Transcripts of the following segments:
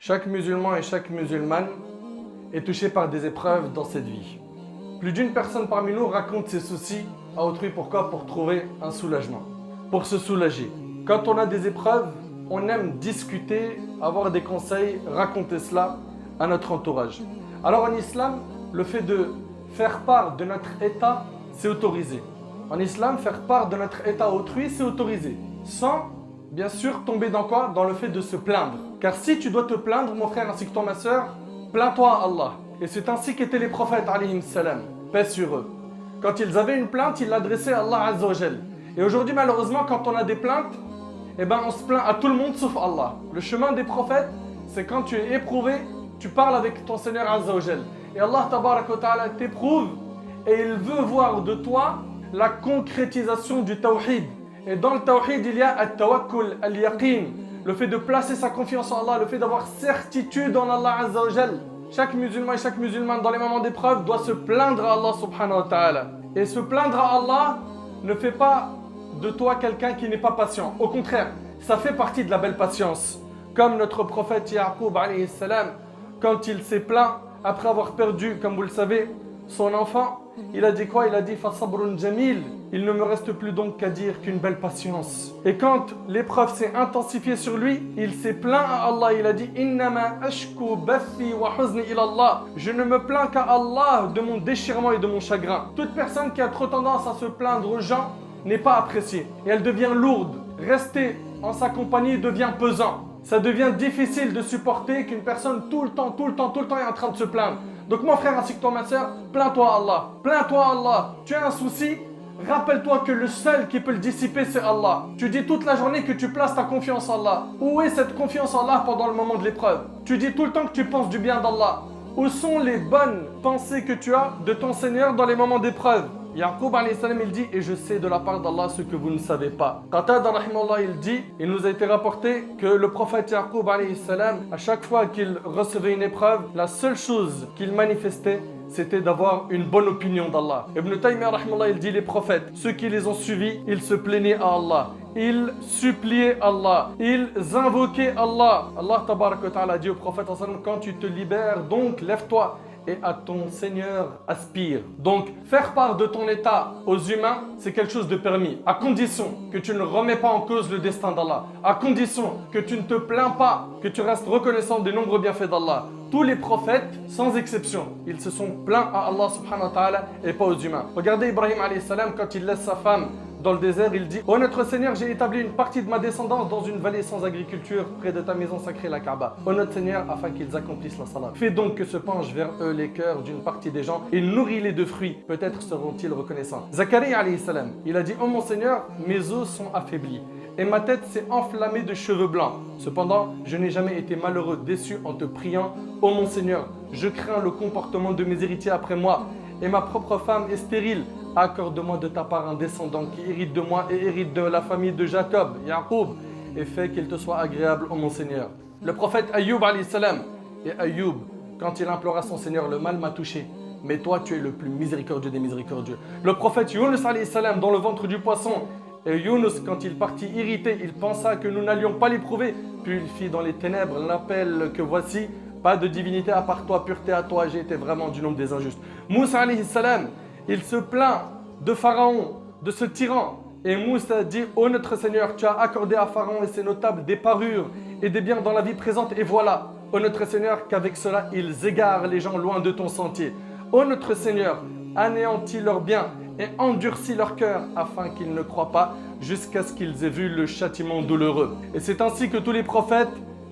Chaque musulman et chaque musulmane est touché par des épreuves dans cette vie. Plus d'une personne parmi nous raconte ses soucis à autrui. Pourquoi? Pour trouver un soulagement, pour se soulager. Quand on a des épreuves, on aime discuter, avoir des conseils, raconter cela à notre entourage. Alors en islam, le fait de faire part de notre état, c'est autorisé. En islam, faire part de notre état à autrui, c'est autorisé. Sans, bien sûr, tomber dans quoi? Dans le fait de se plaindre. Car si tu dois te plaindre, mon frère ainsi que toi, ma sœur, plains-toi à Allah. Et c'est ainsi qu'étaient les prophètes, alayhim salam, paix sur eux. Quand ils avaient une plainte, ils l'adressaient à Allah azza wa jal. Et aujourd'hui, malheureusement, quand on a des plaintes, on se plaint à tout le monde sauf Allah. Le chemin des prophètes, c'est quand tu es éprouvé, tu parles avec ton Seigneur azza wa jal. Et Allah tabaraka wa ta'ala t'éprouve et il veut voir de toi la concrétisation du tawhid. Et dans le tawhid, il y a al-tawakkul, al-yaqin, le fait de placer sa confiance en Allah, le fait d'avoir certitude en Allah azza wa jal. Chaque musulman et chaque musulmane dans les moments d'épreuve doit se plaindre à Allah subhanahu wa ta'ala. Et se plaindre à Allah ne fait pas de toi quelqu'un qui n'est pas patient. Au contraire, ça fait partie de la belle patience. Comme notre prophète Yaqub alayhi salam, quand il s'est plaint après avoir perdu, comme vous le savez, son enfant, il a dit quoi? Il a dit Fasabrun jamil. Il ne me reste plus donc qu'à dire qu'une belle patience. Et quand l'épreuve s'est intensifiée sur lui, il s'est plaint à Allah. Il a dit Innama ashku bathi wa huzni ila Allah. Je ne me plains qu'à Allah de mon déchirement et de mon chagrin. Toute personne qui a trop tendance à se plaindre aux gens n'est pas appréciée. Et elle devient lourde. Rester en sa compagnie devient pesant. Ça devient difficile de supporter qu'une personne tout le temps est en train de se plaindre. Donc mon frère ainsi que toi ma soeur, plains-toi à Allah. Plains-toi à Allah. Tu as un souci, rappelle-toi que le seul qui peut le dissiper c'est Allah. Tu dis toute la journée que tu places ta confiance en Allah. Où est cette confiance en Allah pendant le moment de l'épreuve? Tu dis tout le temps que tu penses du bien d'Allah. Où sont les bonnes pensées que tu as de ton Seigneur dans les moments d'épreuve? Yaqub alayhi salam il dit et je sais de la part d'Allah ce que vous ne savez pas. Qatada rahimahullah il dit, il nous a été rapporté que le prophète Yaqub alayhi salam, à chaque fois qu'il recevait une épreuve, la seule chose qu'il manifestait c'était d'avoir une bonne opinion d'Allah. Ibn Taymiyyah rahimahullah il dit les prophètes, ceux qui les ont suivis, ils se plaignaient à Allah. Ils suppliaient Allah, ils invoquaient Allah. Allah tabaraka wa ta'ala dit au prophète quand tu te libères, donc lève-toi et à ton Seigneur aspire. Donc faire part de ton état aux humains, c'est quelque chose de permis, à condition que tu ne remets pas en cause le destin d'Allah, à condition que tu ne te plains pas, que tu restes reconnaissant des nombreux bienfaits d'Allah. Tous les prophètes, sans exception, ils se sont plaints à Allah subhanahu wa ta'ala et pas aux humains. Regardez Ibrahim alayhi salam quand il laisse sa femme dans le désert, il dit « Oh notre Seigneur, j'ai établi une partie de ma descendance dans une vallée sans agriculture, près de ta maison sacrée, la Kaaba. Oh notre Seigneur, afin qu'ils accomplissent la salat. Fais donc que se penchent vers eux les cœurs d'une partie des gens et nourris-les de fruits. Peut-être seront-ils reconnaissants. » Zacharie alayhi salam, il a dit « Oh mon Seigneur, mes os sont affaiblis et ma tête s'est enflammée de cheveux blancs. Cependant, je n'ai jamais été malheureux, déçu en te priant. Oh mon Seigneur, je crains le comportement de mes héritiers après moi et ma propre femme est stérile. Accorde-moi de ta part un descendant qui hérite de moi et hérite de la famille de Jacob, Yaqub, et fais qu'il te soit agréable, ô mon Seigneur. » Le prophète Ayyub alayhi salam, et Ayyub, quand il implora son Seigneur, le mal m'a touché, mais toi tu es le plus miséricordieux des miséricordieux. Le prophète Yunus alayhi salam, dans le ventre du poisson, et Yunus, quand il partit irrité, il pensa que nous n'allions pas l'éprouver, puis il fit dans les ténèbres l'appel que voici, pas de divinité à part toi, pureté à toi, j'ai été vraiment du nombre des injustes. Moussa alayhi salam, il se plaint de Pharaon, de ce tyran. Et Moussa dit, ô notre Seigneur, tu as accordé à Pharaon et ses notables des parures et des biens dans la vie présente. Et voilà, ô notre Seigneur, qu'avec cela, ils égarent les gens loin de ton sentier. Ô notre Seigneur, anéantis leurs biens et endurcis leur cœur afin qu'ils ne croient pas jusqu'à ce qu'ils aient vu le châtiment douloureux. Et c'est ainsi que tous les prophètes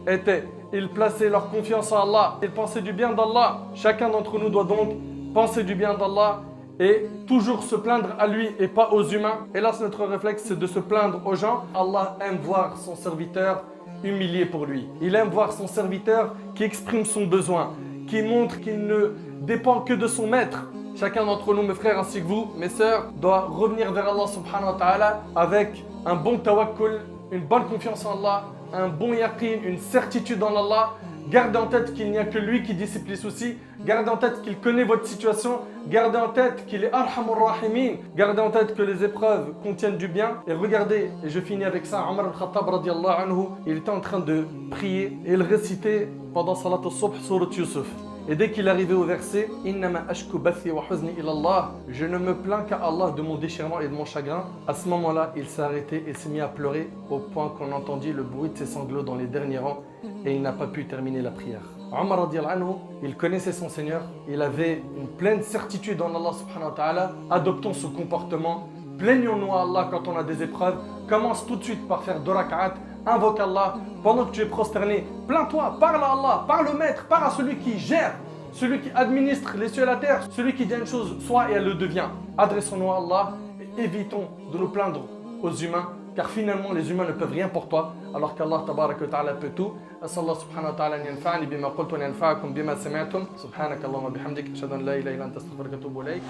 étaient. Ils plaçaient leur confiance en Allah. Ils pensaient du bien d'Allah. Chacun d'entre nous doit donc penser du bien d'Allah et toujours se plaindre à lui et pas aux humains. Hélas, notre réflexe, c'est de se plaindre aux gens. Allah aime voir son serviteur humilié pour lui. Il aime voir son serviteur qui exprime son besoin, qui montre qu'il ne dépend que de son maître. Chacun d'entre nous, mes frères ainsi que vous, mes sœurs, doit revenir vers Allah subhanahu wa ta'ala avec un bon tawakkul, une bonne confiance en Allah, un bon yaqin, une certitude en Allah. Gardez en tête qu'il n'y a que lui qui dissipe les soucis. Gardez en tête qu'il connaît votre situation. Gardez en tête qu'il est Arhamur Rahimin. Gardez en tête que les épreuves contiennent du bien. Et regardez, et je finis avec ça, Omar al-Khattab radiallahu anhu, il était en train de prier et il récitait pendant Salat al-Subh Surat Yusuf. Et dès qu'il arrivait au verset Innama ashku bathi wa huzni ila Allah, je ne me plains qu'à Allah de mon déchirement et de mon chagrin. À ce moment-là, il s'est arrêté et s'est mis à pleurer au point qu'on entendit le bruit de ses sanglots dans les derniers rangs et il n'a pas pu terminer la prière. Omar radiallahu anhu, il connaissait son Seigneur, il avait une pleine certitude en Allah subhanahu wa ta'ala. Adoptons ce comportement, plaignons-nous à Allah quand on a des épreuves. Commence tout de suite par faire 2 rak'at. Invoque Allah pendant que tu es prosterné. Plains-toi, parle à Allah, parle au maître, parle à celui qui gère, celui qui administre les cieux et la terre, celui qui dit une chose, soit et elle le devient. Adressons-nous à Allah et évitons de nous plaindre aux humains, car finalement les humains ne peuvent rien pour toi, alors qu'Allah tabaraka wa ta'ala peut tout. أسأل الله سبحانه وتعالى أن ينفعني بما قلت وأن ينفعكم بما سمعتم. سبحانك اللهم وبحمدك أشهد أن لا إله إلا أنت أستغفرك وأتوب إليك.